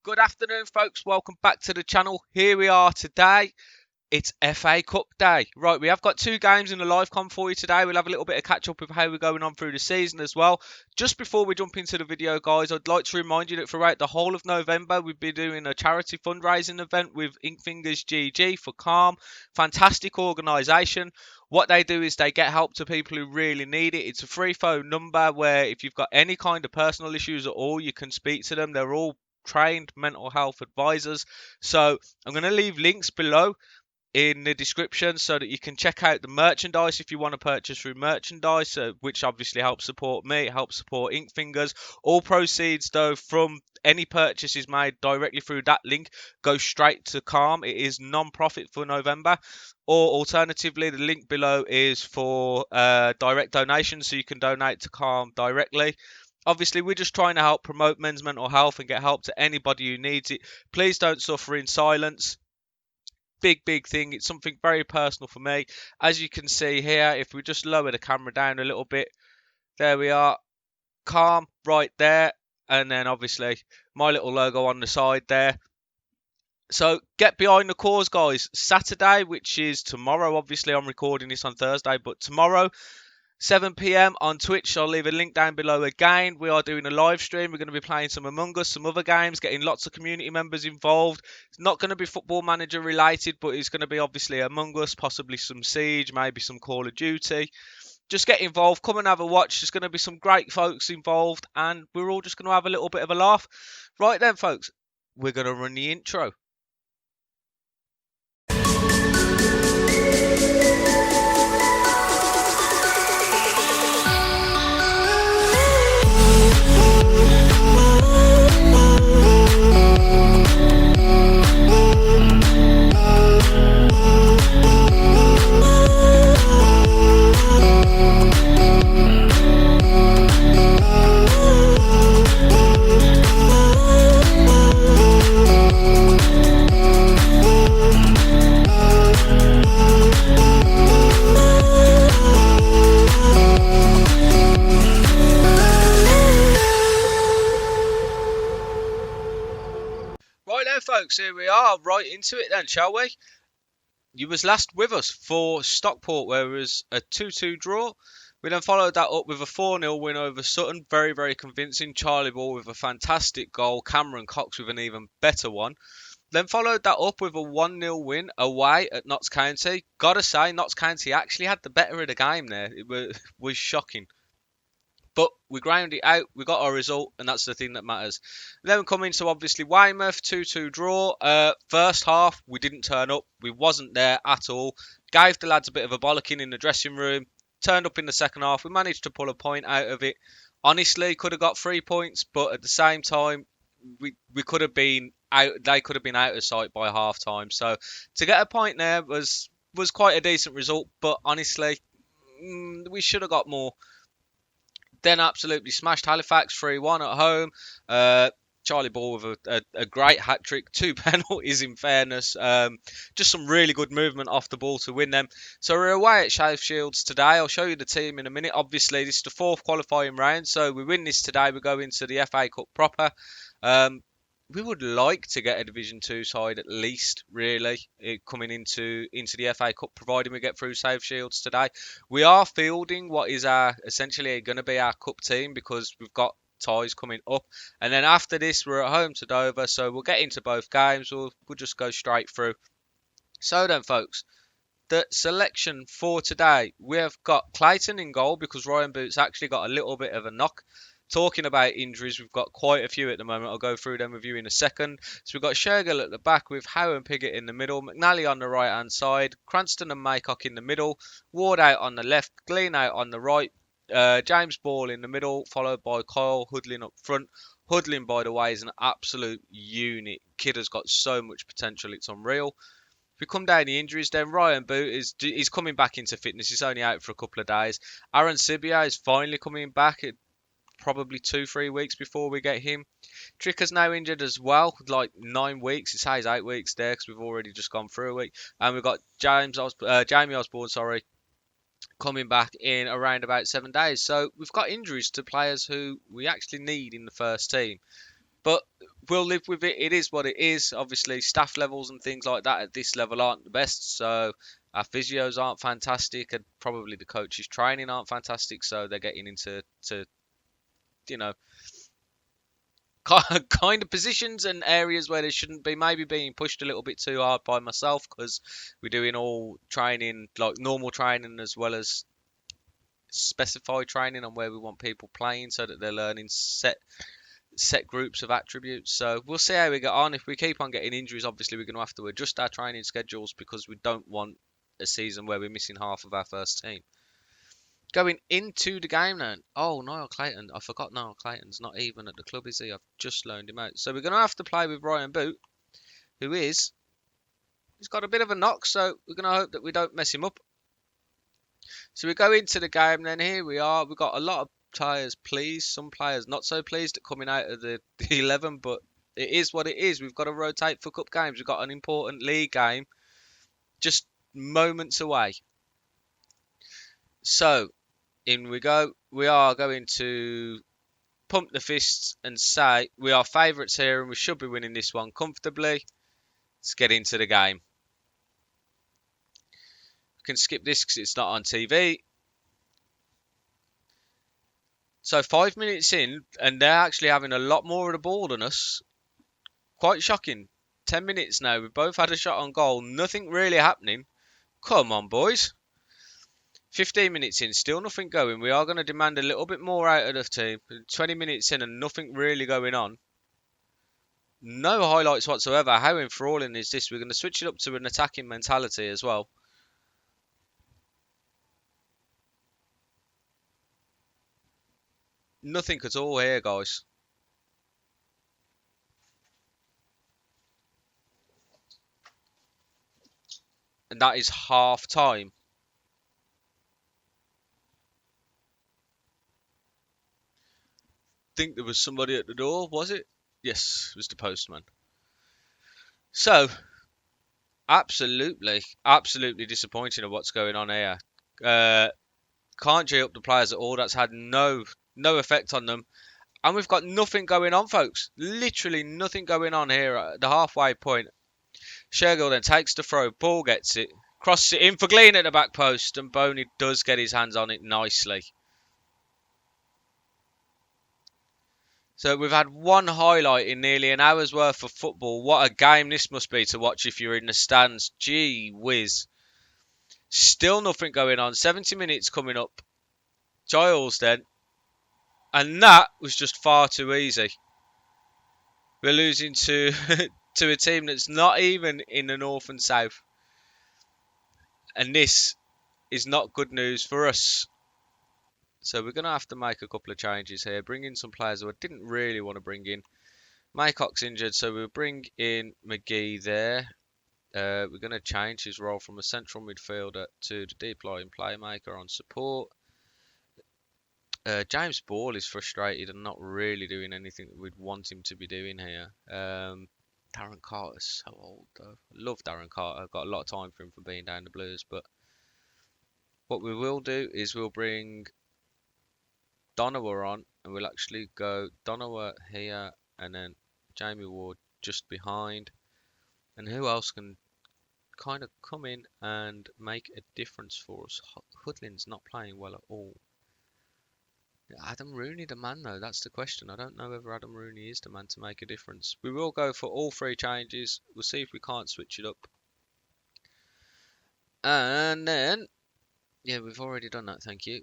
Good afternoon, folks. Welcome back to the channel. Here we are today. It's FA Cup day. Right, we have got two games in the live com for you today. We'll have a little bit of catch up with how we're going on through the season as well. Just before we jump into the video, guys, I'd like to remind you that throughout the whole of November, we've been doing a charity fundraising event with Inkfingers GG for C.A.L.M. Fantastic organisation. What they do is they get help to people who really need it. It's a free phone number where if you've got any kind of personal issues at all, you can speak to them. They're all trained mental health advisors. So I'm going to leave links below in the description so that you can check out the merchandise if you want to purchase through merchandise, which obviously helps support me, it helps support Inkfingers. All proceeds though from any purchases made directly through that link go straight to C.A.L.M. It is non-profit for November. Or alternatively, the link below is for direct donations, so you can donate to C.A.L.M. directly. Obviously, we're just trying to help promote men's mental health and get help to anybody who needs it. Please don't suffer in silence. Big thing. It's something very personal for me. As you can see here, if we just lower the camera down a little bit, there we are. C.A.L.M. right there. And then obviously my little logo on the side there. So get behind the cause, guys. Saturday, which is tomorrow. Obviously, I'm recording this on Thursday, but tomorrow, 7 p.m. on Twitch. I'll leave a link down below again. We are doing a live stream. We're going to be playing some Among Us, some other games, getting lots of community members involved. It's not going to be Football Manager related, but it's going to be obviously Among Us, possibly some Siege, maybe some Call of Duty. Just get involved. Come and have a watch. There's going to be some great folks involved, and we're all just going to have a little bit of a laugh. Right then, folks, we're going to run the intro. Right then, folks, here we are, right into it then, shall we? You was last with us for Stockport, where it was a 2-2 draw. We then followed that up with a 4-0 win over Sutton. Very convincing. Charlie Ball with a fantastic goal. Cameron Cox with an even better one. Then followed that up with a 1-0 win away at Notts County. Gotta say, Notts County actually had the better of the game there. It was shocking. But we ground it out, we got our result, and that's the thing that matters. Then we come into, obviously, Weymouth, 2-2 draw. First half, we didn't turn up. We wasn't there at all. Gave the lads a bit of a bollocking in the dressing room. Turned up in the second half. We managed to pull a point out of it. Honestly, could have got 3 points, but at the same time, we could have been out. They could have been out of sight by half time. So to get a point there was quite a decent result. But honestly, we should have got more. Then absolutely smashed Halifax 3-1 at home. Charlie Ball with a great hat-trick. 2 penalties in fairness. Just some really good movement off the ball to win them. So we're away at South Shields today. I'll show you the team in a minute. Obviously, this is the 4th qualifying round. So we win this today. We go into the FA Cup proper. We would like to get a Division 2 side at least, really, coming into the FA Cup, providing we get through South Shields today. We are fielding what is essentially going to be our cup team because we've got ties coming up. And then after this, we're at home to Dover, so we'll get into both games. We'll just go straight through. So then, folks, the selection for today, we have got Clayton in goal because Ryan Boots actually got a little bit of a knock. Talking about injuries, we've got quite a few at the moment. I'll go through them with you in a second. So we've got Shergill at the back with Howe and Piggott in the middle, McNally on the right-hand side, Cranston and Maycock in the middle, Ward out on the left, Glean out on the right, James Ball in the middle, followed by Kyle Hoodlin up front. Hoodlin, by the way, is an absolute unit. Kid has got so much potential, it's unreal. If we come down the injuries, then Ryan Boot he's coming back into fitness. He's only out for a couple of days. Aaron Sibia is finally coming back. Probably 2-3 weeks before we get him. Tricker's now injured as well, like 9 weeks. It says 8 weeks there because we've already just gone through a week. And we've got Jamie Osborne, coming back in around about 7 days. So we've got injuries to players who we actually need in the first team. But we'll live with it. It is what it is. Obviously, staff levels and things like that at this level aren't the best. So our physios aren't fantastic, and probably the coaches' training aren't fantastic. So they're getting into you know kind of positions and areas where they shouldn't be. Maybe being pushed a little bit too hard by myself because we're doing all training like normal training as well as specified training on where we want people playing so that they're learning set groups of attributes. So we'll see how we get on. If we keep on getting injuries, obviously we're going to have to adjust our training schedules because we don't want a season where we're missing half of our first team. Going into the game then. Oh, Niall Clayton. I forgot Niall Clayton's not even at the club, is he? I've just loaned him out. So we're going to have to play with Ryan Boot, who is... He's got a bit of a knock, so we're going to hope that we don't mess him up. So we go into the game then. Here we are. We've got a lot of players pleased, some players not so pleased at coming out of the 11, but it is what it is. We've got to rotate for cup games. We've got an important league game just moments away. So in we go. We are going to pump the fists and say we are favourites here and we should be winning this one comfortably. Let's get into the game. We can skip this because it's not on TV. So 5 minutes in, and they're actually having a lot more of the ball than us. Quite shocking. 10 minutes now. We've both had a shot on goal. Nothing really happening. Come on, boys. 15 minutes in, still nothing going. We are going to demand a little bit more out of the team. 20 minutes in and nothing really going on. No highlights whatsoever. How enthralling is this? We're going to switch it up to an attacking mentality as well. Nothing at all here, guys. And that is half time. Think there was somebody at the door, was it? Yes, it was the postman. So, absolutely disappointing of what's going on here. Can't G up the players at all. That's had no effect on them. And we've got nothing going on, folks. Literally nothing going on here at the halfway point. Shergill then takes the throw. Ball gets it. Crosses it in for Glean at the back post. And Boney does get his hands on it nicely. So we've had one highlight in nearly an hour's worth of football. What a game this must be to watch if you're in the stands. Gee whiz. Still nothing going on. 70 minutes coming up. Giles then. And that was just far too easy. We're losing to to a team that's not even in the north and south. And this is not good news for us. So we're going to have to make a couple of changes here. Bring in some players who I didn't really want to bring in. Maycock's injured, so we'll bring in McGee there. We're going to change his role from a central midfielder to the deep lying playmaker on support. James Ball is frustrated and not really doing anything that we'd want him to be doing here. Darren Carter's so old though. I love Darren Carter. I've got a lot of time for him for being down the Blues. But what we will do is we'll bring Donowa on and we'll actually go Donowa here and then Jamie Ward just behind. And who else can kind of come in and make a difference for us? Hoodlin's not playing well at all. Adam Rooney the man though, that's the question. I don't know whether Adam Rooney is the man to make a difference. We will go for all three changes. We'll see if we can't switch it up. And then, yeah, we've already done that, thank you.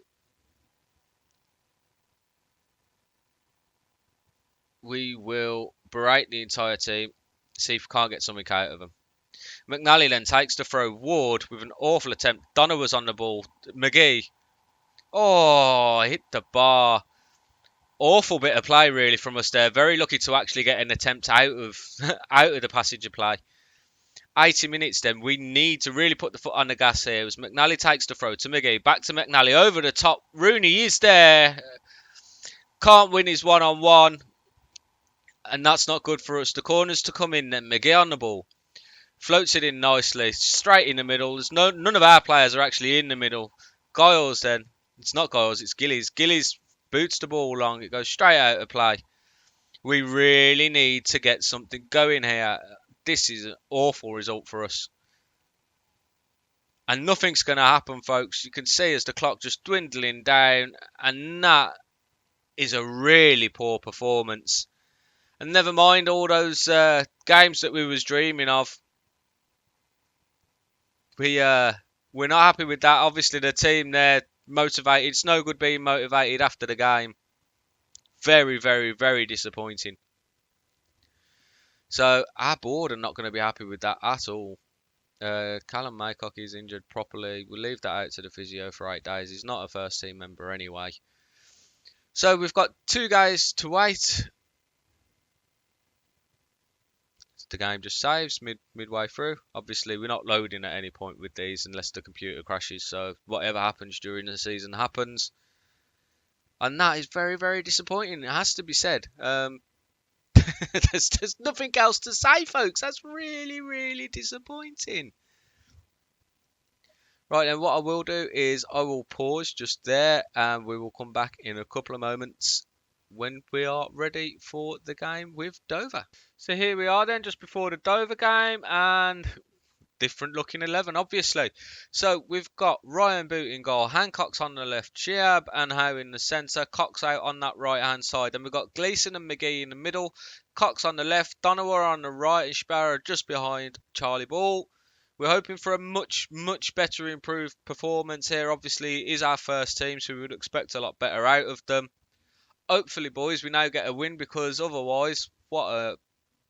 We will berate the entire team, see if we can't get something out of them. McNally then takes the throw. Ward with an awful attempt. Donner was on the ball. McGee. Oh, hit the bar. Awful bit of play really from us there. Very lucky to actually get an attempt out of out of the passage of play. 80 minutes then. We need to really put the foot on the gas here. As McNally takes the throw to McGee. Back to McNally. Over the top. Rooney is there. Can't win his one-on-one. And that's not good for us. The corners to come in then. McGee on the ball. Floats it in nicely. Straight in the middle. There's none of our players are actually in the middle. Giles then. It's not Giles, it's Gillies. Gillies boots the ball long. It goes straight out of play. We really need to get something going here. This is an awful result for us. And nothing's going to happen, folks. You can see as the clock just dwindling down, and that is a really poor performance. And never mind all those games that we was dreaming of. We're not happy with that. Obviously, the team there motivated. It's no good being motivated after the game. Very, very, very disappointing. So our board are not going to be happy with that at all. Callum Maycock is injured properly. We'll leave that out to the physio for 8 days. He's not a first team member anyway. So we've got 2 guys to wait. The game just saves midway through. Obviously, we're not loading at any point with these unless the computer crashes. So whatever happens during the season happens. And that is very, very disappointing. It has to be said. There's nothing else to say, folks. That's really, really disappointing. Right, then what I will do is I will pause just there and we will come back in a couple of moments when we are ready for the game with Dover. So here we are then, just before the Dover game, and different looking 11, obviously. So we've got Ryan Boot in goal, Hancock's on the left, Chiab and Howe in the centre, Cox out on that right hand side. Then we've got Gleeson and McGee in the middle, Cox on the left, Donowa on the right, and Sparrow just behind Charlie Ball. We're hoping for a much, much better improved performance here. Obviously, it is our first team, so we would expect a lot better out of them. Hopefully, boys, we now get a win, because otherwise, what a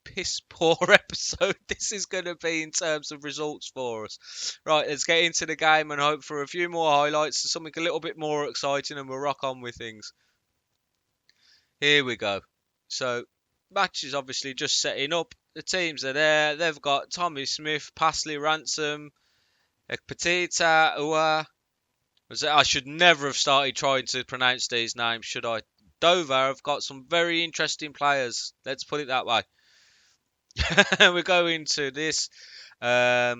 piss poor episode this is going to be in terms of results for us. Right, let's get into the game and hope for a few more highlights, something a little bit more exciting, and we'll rock on with things. Here we go. So, match is obviously just setting up. The teams are there. They've got Tommy Smith, Pasley, Ransom, Petita, Ua. I should never have started trying to pronounce these names, should I? Dover have got some very interesting players. Let's put it that way. We're going to this. We're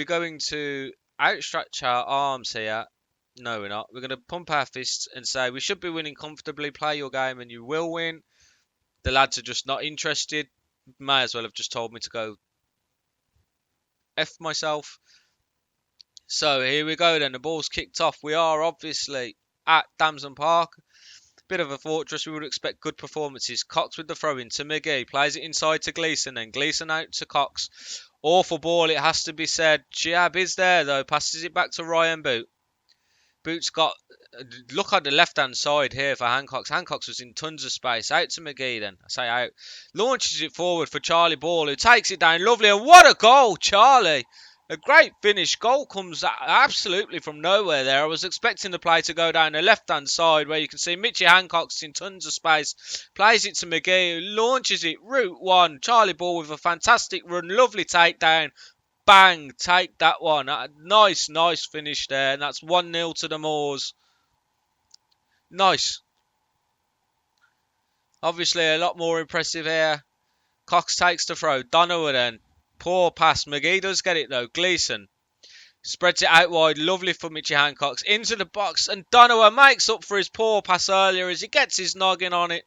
going to outstretch our arms here. No, we're not. We're going to pump our fists and say we should be winning comfortably. Play your game and you will win. The lads are just not interested. May as well have just told me to go F myself. So here we go then. The ball's kicked off. We are obviously at Damson Park. Bit of a fortress. We would expect good performances. Cox with the throw in to McGee. Plays it inside to Gleeson. Then Gleeson out to Cox. Awful ball, it has to be said. Chiab is there though. Passes it back to Ryan Boot. Boot's got... Look on the left-hand side here for Hancock. Hancock was in tons of space. Out to McGee then. I say out. Launches it forward for Charlie Ball, who takes it down. Lovely. And what a goal, Charlie. A great finish. Goal comes absolutely from nowhere there. I was expecting the play to go down the left-hand side where you can see Mitchie Hancock's in tons of space. Plays it to McGee, who launches it. Route 1. Charlie Ball with a fantastic run. Lovely takedown. Bang. Take that one. Nice, nice finish there. And that's 1-0 to the Moors. Nice. Obviously a lot more impressive here. Cox takes the throw. Donowa then. Poor pass. McGee does get it though. Gleeson spreads it out wide. Lovely for Mitchie Hancock. Into the box. And Donowa makes up for his poor pass earlier as he gets his noggin on it.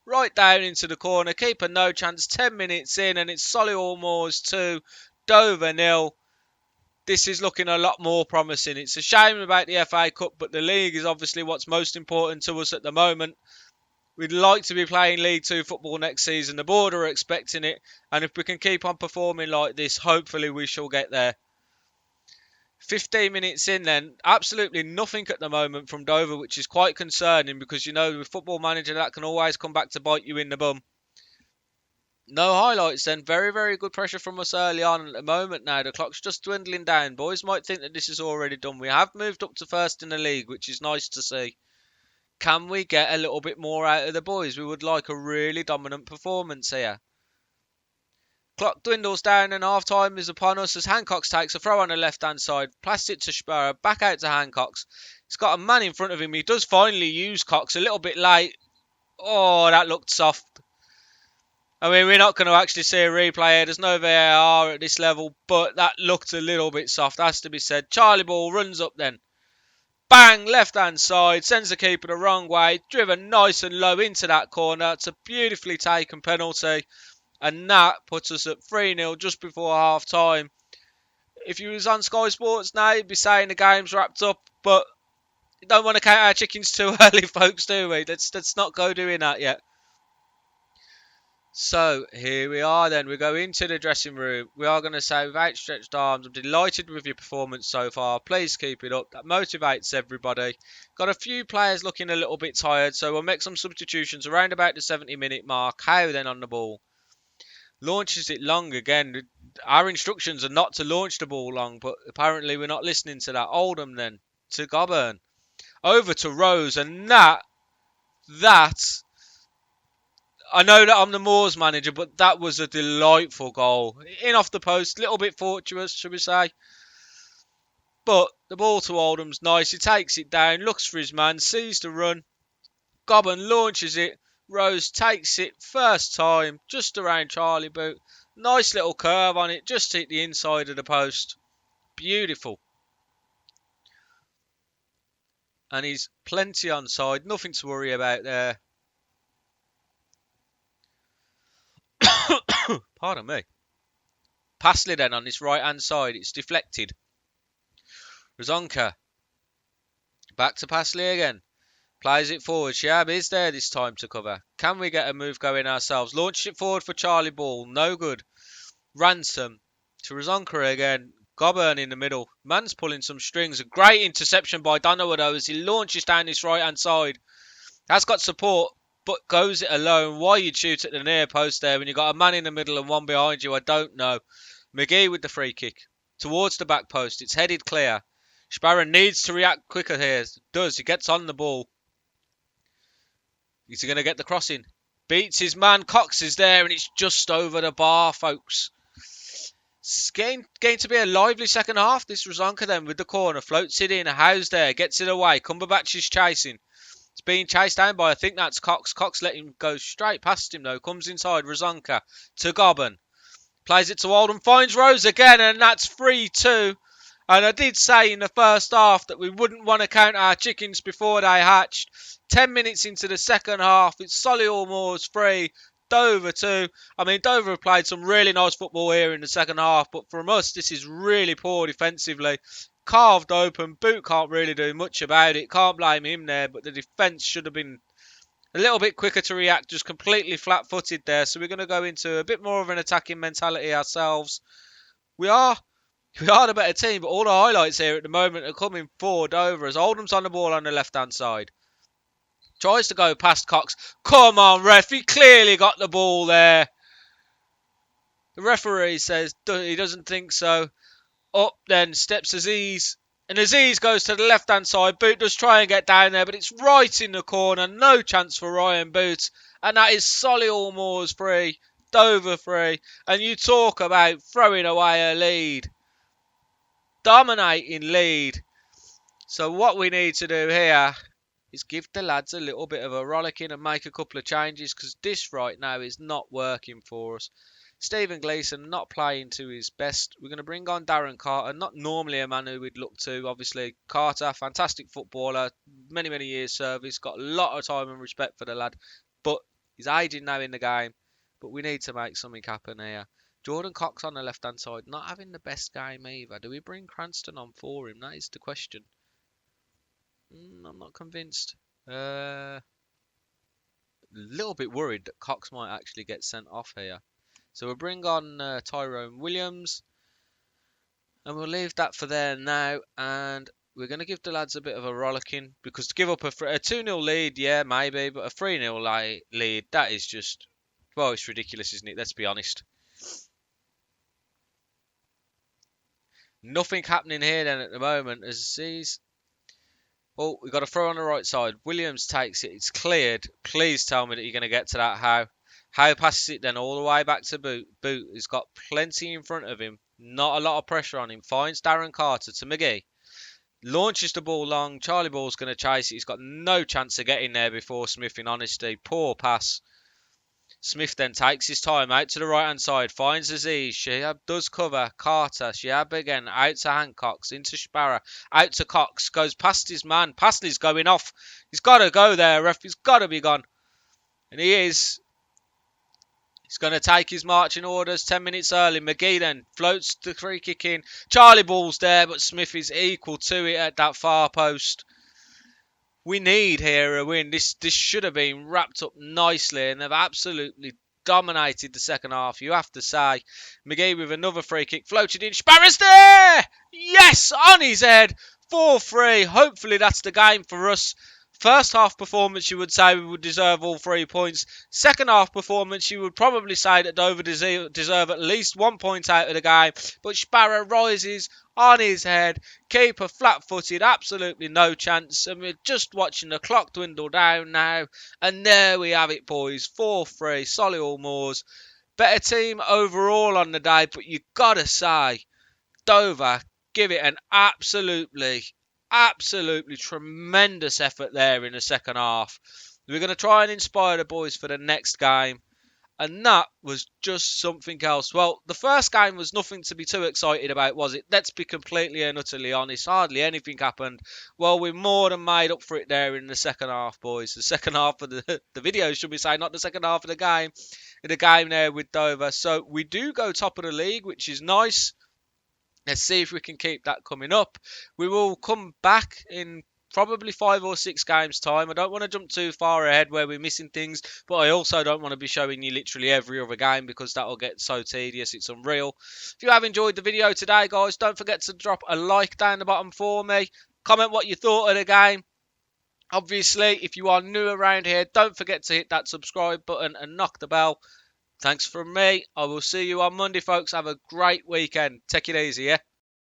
Right down into the corner. Keeper no chance. 10 minutes in and it's Solihull Moors 2. Dover 0. This is looking a lot more promising. It's a shame about the FA Cup, but the league is obviously what's most important to us at the moment. We'd like to be playing League 2 football next season. The board are expecting it. And if we can keep on performing like this, hopefully we shall get there. 15 minutes in then. Absolutely nothing at the moment from Dover, which is quite concerning because, you know, with Football Manager, that can always come back to bite you in the bum. No highlights then. Very, very good pressure from us early on. At the moment now, the clock's just dwindling down. Boys might think that this is already done. We have moved up to first in the league, which is nice to see. Can we get a little bit more out of the boys? We would like a really dominant performance here. Clock dwindles down and half time is upon us as Hancock takes a throw on the left hand side. Passed it to Sparrow. Back out to Hancock. He's got a man in front of him. He does finally use Cox a little bit late. Oh, that looked soft. I mean, we're not going to actually see a replay here. There's no VAR at this level, but that looked a little bit soft, has to be said. Charlie Ball runs up then. Bang, left-hand side, sends the keeper the wrong way, driven nice and low into that corner. It's a beautifully taken penalty, and that puts us at 3-0 just before half-time. If you was on Sky Sports now, you'd be saying the game's wrapped up, but you don't want to count our chickens too early, folks, do we? Let's not go doing that yet. So, here we are then. We go into the dressing room. We are going to say with outstretched arms, I'm delighted with your performance so far. Please keep it up. That motivates everybody. Got a few players looking a little bit tired, so we'll make some substitutions around about the 70-minute mark. Howe then on the ball. Launches it long again. Our instructions are not to launch the ball long, but apparently we're not listening to that. Oldham then to Goburn. Over to Rose, and that I know that I'm the Moors manager, but that was a delightful goal. In off the post, a little bit fortuitous, should we say. But the ball to Oldham's nice. He takes it down, looks for his man, sees the run. Goburn launches it. Rose takes it first time, just around Charlie Boot. Nice little curve on it, just hit the inside of the post. Beautiful. And he's plenty onside, nothing to worry about there. Pardon me. Passley then on this right hand side, it's deflected. Razonka. Back to Passley again. Plays it forward. Shiab is there this time to cover. Can we get a move going ourselves? Launch it forward for Charlie Ball. No good. Ransom to Razonka again. Goburn in the middle. Man's pulling some strings. A great interception by Donovan as he launches down this right hand side. Has got support, but goes it alone. Why you'd shoot at the near post there when you've got a man in the middle and one behind you, I don't know. McGee with the free kick. Towards the back post. It's headed clear. Sparrow needs to react quicker here. Does. He gets on the ball. Is he going to get the crossing? Beats his man. Cox is there and it's just over the bar, folks. It's going to be a lively second half. This Razonka then with the corner. Floats it in. Howe's there. Gets it away. Cumberbatch is chasing. It's being chased down by, I think that's Cox. Cox let him go straight past him though. Comes inside. Razonka to Goburn. Plays it to Oldham. Finds Rose again and that's 3-2. And I did say in the first half that we wouldn't want to count our chickens before they hatched. 10 minutes into the second half, it's Solihull Moors 3, Dover 2. I mean, Dover have played some really nice football here in the second half, but from us, this is really poor defensively. Carved open, Boot can't really do much about it. Can't blame him there, but the defence should have been a little bit quicker to react, just completely flat-footed there. So we're going to go into a bit more of an attacking mentality ourselves. We are the better team, but all the highlights here at the moment are coming for Dover as Oldham's on the ball on the left-hand side. Tries to go past Cox. Come on, ref. He clearly got the ball there. The referee says he doesn't think so. Up then steps Aziz. And Aziz goes to the left-hand side. Boot does try and get down there, but it's right in the corner. No chance for Ryan Boot. And that is Solihull Moors 3, Dover 3. And you talk about throwing away a lead. Dominating lead. So what we need to do here is give the lads a little bit of a rollicking and make a couple of changes because this right now is not working for us. Stephen Gleeson not playing to his best. We're going to bring on Darren Carter, not normally a man who we'd look to. Obviously, Carter, fantastic footballer, many, many years service, got a lot of time and respect for the lad, but he's aging now in the game. But we need to make something happen here. Jordan Cox on the left-hand side, not having the best game either. Do we bring Cranston on for him? That is the question. I'm not convinced. A little bit worried that Cox might actually get sent off here. So we'll bring on Tyrone Williams. And we'll leave that for there now. And we're going to give the lads a bit of a rollicking. Because to give up a 2-0 lead, yeah, maybe. But a 3-0 lead, that is just... Well, it's ridiculous, isn't it? Let's be honest. Nothing happening here then at the moment. Aziz... Oh, we've got a throw on the right side. Williams takes it. It's cleared. Please tell me that you're going to get to that Howe. Howe passes it then all the way back to Boot. Boot has got plenty in front of him. Not a lot of pressure on him. Finds Darren Carter to McGee. Launches the ball long. Charlie Ball's going to chase it. He's got no chance of getting there before Smith, in honesty. Poor pass. Smith then takes his time out to the right-hand side, finds Aziz. Shihab does cover. Carter, Shihab again, out to Hancock, into Sparrow, out to Cox, goes past his man. Pasley's going off. He's got to go there, ref. He's got to be gone. And he is. He's going to take his marching orders 10 minutes early. McGee then floats the free kick in. Charlie Ball's there, but Smith is equal to it at that far post. We need here a win. This should have been wrapped up nicely, and they've absolutely dominated the second half, you have to say. McGee with another free kick, floated in. Sparrow's there! Yes, on his head. 4-3. Hopefully that's the game for us. First half performance, you would say we would deserve all 3 points. Second half performance, you would probably say that Dover deserve at least 1 point out of the game. But Sparrow rises on his head. Keeper flat-footed, absolutely no chance. And we're just watching the clock dwindle down now. And there we have it, boys. 4-3, Solihull Moors. Better team overall on the day, but you gotta say, Dover give it an absolutely tremendous effort there in the second half. We're going to try and inspire the boys for the next game. And that was just something else. Well, the first game was nothing to be too excited about, was it? Let's be completely and utterly honest. Hardly anything happened. Well, we more than made up for it there in the second half, boys. The second half of the video, should we say, not the second half of the game. In the game there with Dover. So we do go top of the league, which is nice. Let's see if we can keep that coming up. We will come back in probably 5 or 6 games time. I don't want to jump too far ahead where we're missing things, but I also don't want to be showing you literally every other game because that'll get so tedious. It's unreal. If you have enjoyed the video today, guys, don't forget to drop a like down the bottom for me. Comment what you thought of the game. Obviously, if you are new around here, don't forget to hit that subscribe button and knock the bell. Thanks from me. I will see you on Monday, folks. Have a great weekend. Take it easy, yeah?